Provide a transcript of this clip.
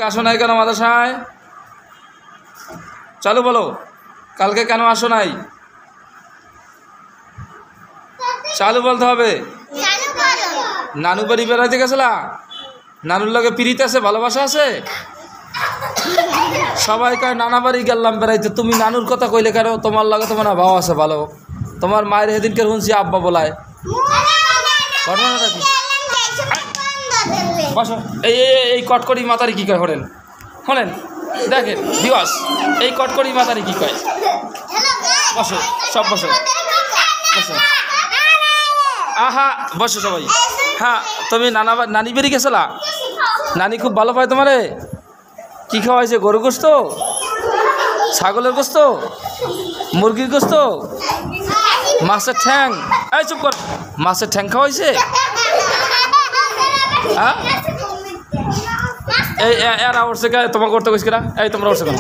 আসো নাই কেন মাদ্রাসায়? চালু বলো, কালকে কেন আসো নাই? চালু বলতে হবে। নানু বাড়ি বেড়াইতে গেছিলা? নানুর লগে পিরিত আছে, ভালোবাসা আছে? সবাই কয় নানা বাড়ি গেলাম বেড়াইতে, তুমি নানুর কথা কইলে কেন? তোমার লগে তোমার ভাব আছে ভালো। তোমার মায়ের সেদিনকে শুনছি আব্বা বলায়। ঘটনাটা কি? বসো। এই কটকরি মাতারি কি কয় হলেন হলেন দেখেন দিবস, এই কটকরি মাতারি কি কয়? বসো সব বসো বসো। আহা বসো সবাই। হ্যাঁ, তুমি নানি বেরিয়ে গেছিলা? নানি খুব ভালো পায় তোমারে? কি খাওয়াইছে? গরু গোস্ত, ছাগলের গোস্ত, মুরগির গোস্ত, মাছের ঠ্যাং? এই চুপ কর, মাছের ঠ্যাং খাওয়াইছে? হ্যাঁ, এই এরা উঠছে কে? তোমাকে করতে গেছি না? এই তোমরা উঠছে কেন?